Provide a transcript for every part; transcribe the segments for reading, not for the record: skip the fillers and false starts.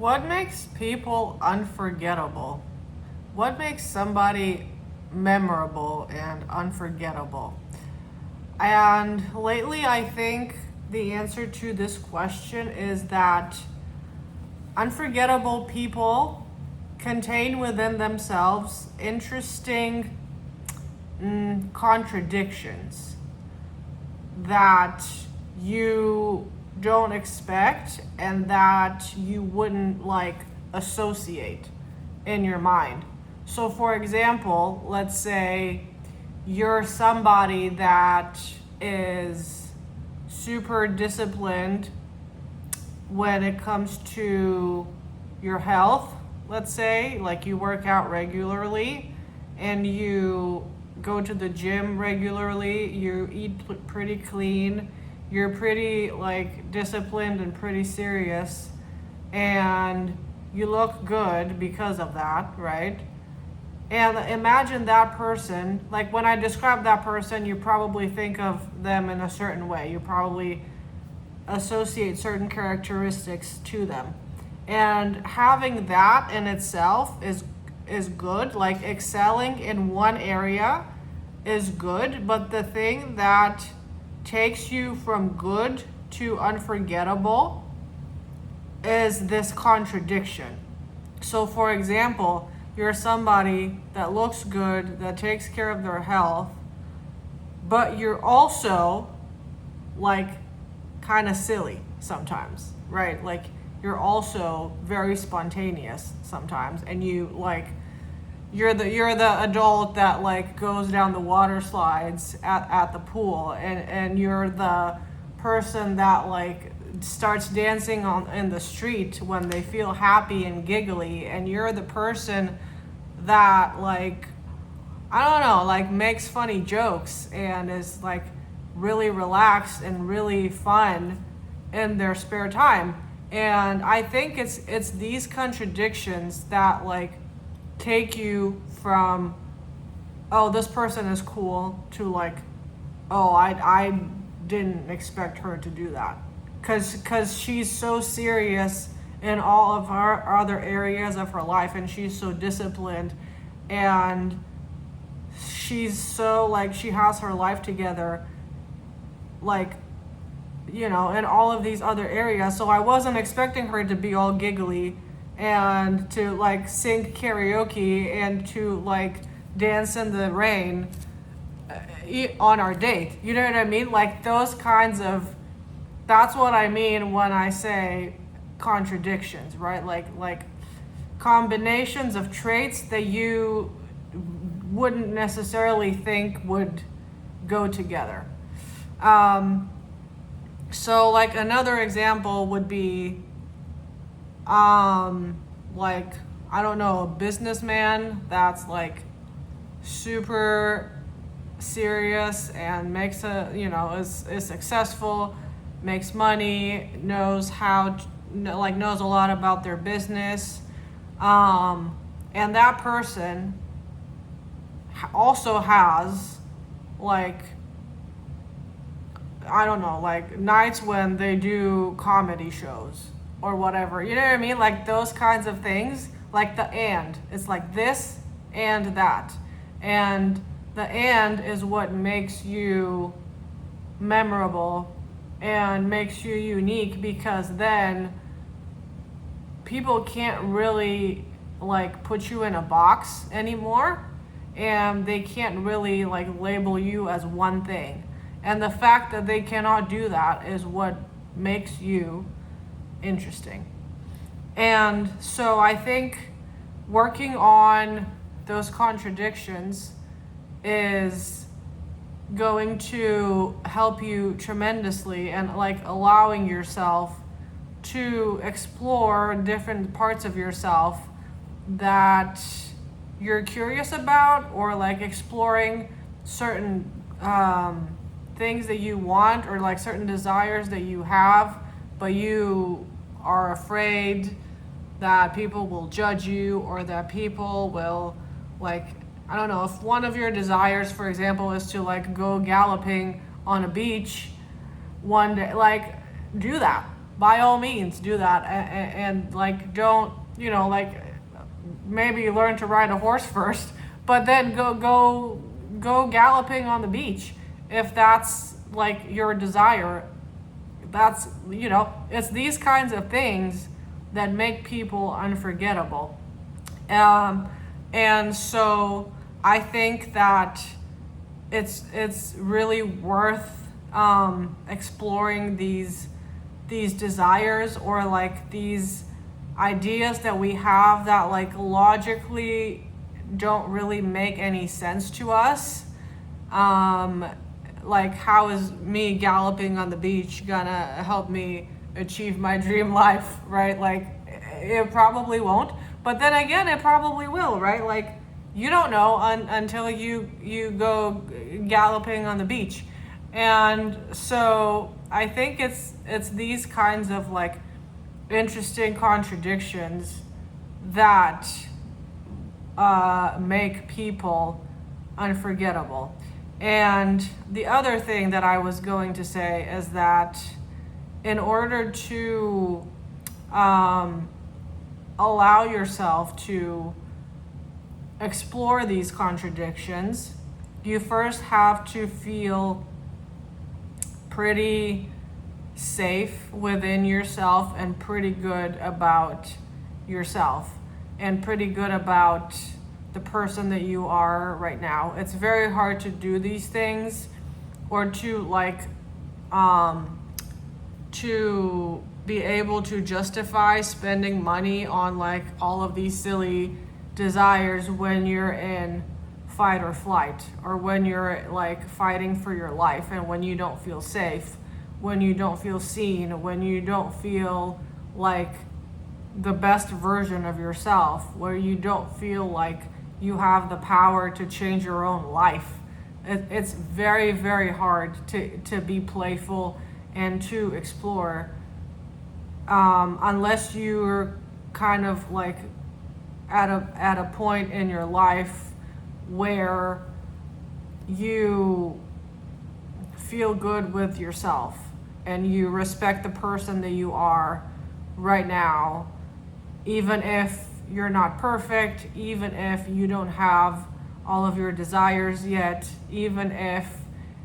What makes people unforgettable? What makes somebody memorable and unforgettable? And lately, I think the answer to this question is that unforgettable people contain within themselves interesting contradictions that you don't expect and that you wouldn't associate in your mind. So, for example, let's say you're somebody that is super disciplined when it comes to your health. Let's say, like, you work out regularly and you go to the gym regularly, you eat pretty clean, you're pretty disciplined and pretty serious, and you look good because of that, right? And imagine that person, like when I describe that person, you probably think of them in a certain way. You probably associate certain characteristics to them. And having that in itself is good. Like excelling in one area is good, but the thing that takes you from good to unforgettable is this contradiction. So for example, you're somebody that looks good, that takes care of their health, but you're also kind of silly sometimes, right? Like you're also very spontaneous sometimes, and you're the adult that goes down the water slides at the pool, and you're the person that starts dancing in the street when they feel happy and giggly, and you're the person that I don't know, makes funny jokes and is really relaxed and really fun in their spare time. And I think it's these contradictions that take you from, oh, this person is cool, to oh, I didn't expect her to do that, because she's so serious in all of her other areas of her life, and she's so disciplined, and she's so she has her life together, in all of these other areas. So I wasn't expecting her to be all giggly and to sing karaoke and to dance in the rain on our date. You know what I mean? Those kinds of, that's what I mean when I say contradictions, right? Like combinations of traits that you wouldn't necessarily think would go together. So another example would be I don't know, a businessman that's super serious and makes is successful, makes money, knows how to, knows a lot about their business, and that person also has I don't know, nights when they do comedy shows or whatever. You know what I mean? Those kinds of things. It's this and that. And the and is what makes you memorable and makes you unique, because then people can't really put you in a box anymore, and they can't really label you as one thing. And the fact that they cannot do that is what makes you interesting. And so I think working on those contradictions is going to help you tremendously, and allowing yourself to explore different parts of yourself that you're curious about, or exploring certain things that you want, or certain desires that you have, but you are afraid that people will judge you, or that people will I don't know, if one of your desires, for example, is to go galloping on a beach one day, do that. by all means do that, and like don't, like maybe learn to ride a horse first, but then go galloping on the beach if that's like your desire. That's, it's these kinds of things that make people unforgettable. And so I think that it's really worth exploring these desires, or like these ideas that we have that like logically don't really make any sense to us. Like, how is me galloping on the beach gonna help me achieve my dream life, right? Like, it probably won't, but then again, it probably will, right? Like, you don't know until you go galloping on the beach. And so I think it's these kinds of like interesting contradictions that make people unforgettable. And the other thing that I was going to say is that in order to allow yourself to explore these contradictions, you first have to feel pretty safe within yourself and pretty good about yourself and pretty good about the person that you are right now. It's very hard to do these things, or to like to be able to justify spending money on like all of these silly desires when you're in fight or flight, or when you're like fighting for your life, and when you don't feel safe, when you don't feel seen, when you don't feel like the best version of yourself, where you don't feel like you have the power to change your own life. It's very, very hard to be playful and to explore, unless you're kind of like at a point in your life where you feel good with yourself and you respect the person that you are right now, even if you're not perfect, even if you don't have all of your desires yet, even if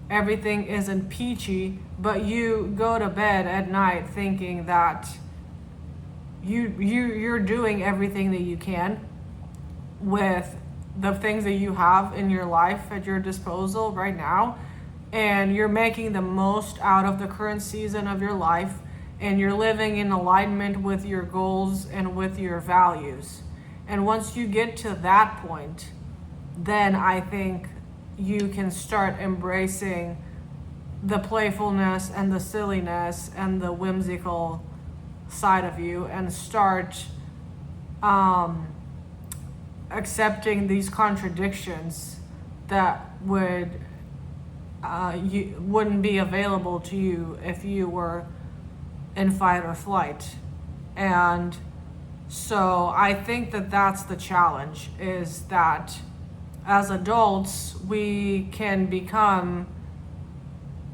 everything isn't peachy, but you go to bed at night thinking that you're doing everything that you can with the things that you have in your life at your disposal right now, and you're making the most out of the current season of your life, and you're living in alignment with your goals and with your values. And once you get to that point, then I think you can start embracing the playfulness and the silliness and the whimsical side of you, and start accepting these contradictions that wouldn't be available to you if you were in fight or flight. And so I think that that's the challenge, is that as adults we can become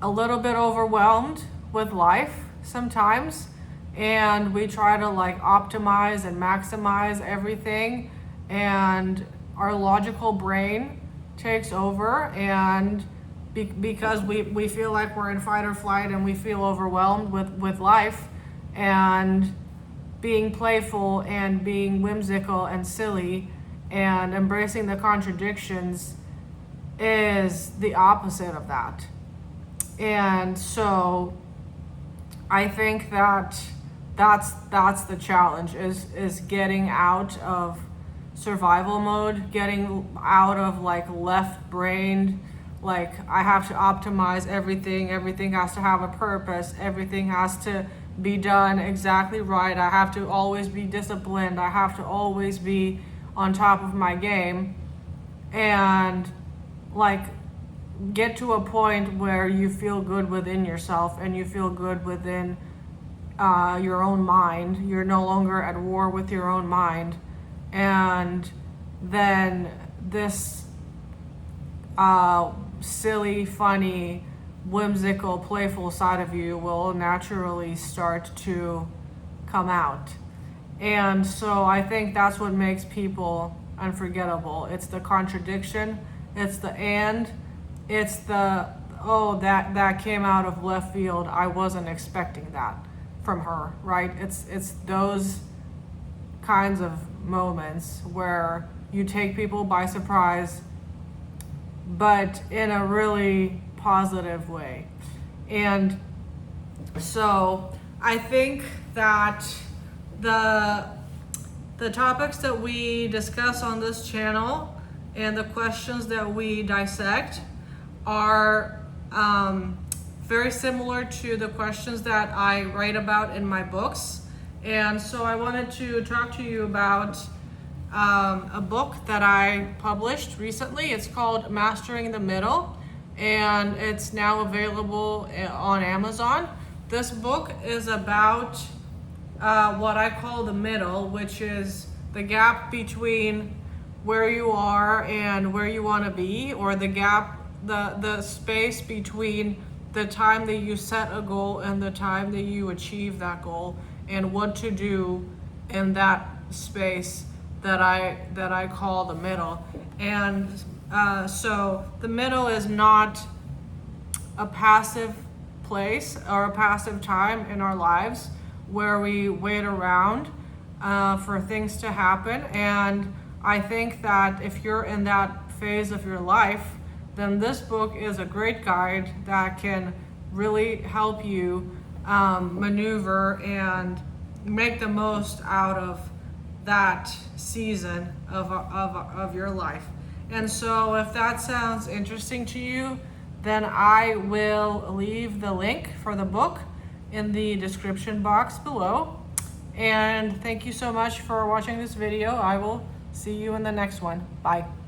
a little bit overwhelmed with life sometimes, and we try to like optimize and maximize everything, and our logical brain takes over, and because we feel like we're in fight or flight, and we feel overwhelmed with life, and being playful and being whimsical and silly and embracing the contradictions is the opposite of that. And so I think that that's the challenge, is getting out of survival mode, getting out of like left-brained, like I have to optimize everything has to have a purpose, everything has to be done exactly right, I have to always be disciplined, I have to always be on top of my game, and like get to a point where you feel good within yourself and you feel good within your own mind. You're no longer at war with your own mind, and then this silly, funny, whimsical, playful side of you will naturally start to come out. And so I think that's what makes people unforgettable. It's the contradiction, it's the it's the, oh, that came out of left field. I wasn't expecting that from her, right? It's those kinds of moments where you take people by surprise, but in a really positive way. And so I think that the topics that we discuss on this channel and the questions that we dissect are very similar to the questions that I write about in my books. And so I wanted to talk to you about a book that I published recently. It's called Mastering the Middle, and it's now available on Amazon. This book is about what I call the middle, which is the gap between where you are and where you want to be, or the gap, the space between the time that you set a goal and the time that you achieve that goal, and what to do in that space that I call the middle. And so the middle is not a passive place or a passive time in our lives where we wait around for things to happen. And I think that if you're in that phase of your life, then this book is a great guide that can really help you maneuver and make the most out of that season of your life. And so if that sounds interesting to you, then I will leave the link for the book in the description box below. And thank you so much for watching this video. I will see you in the next one. Bye.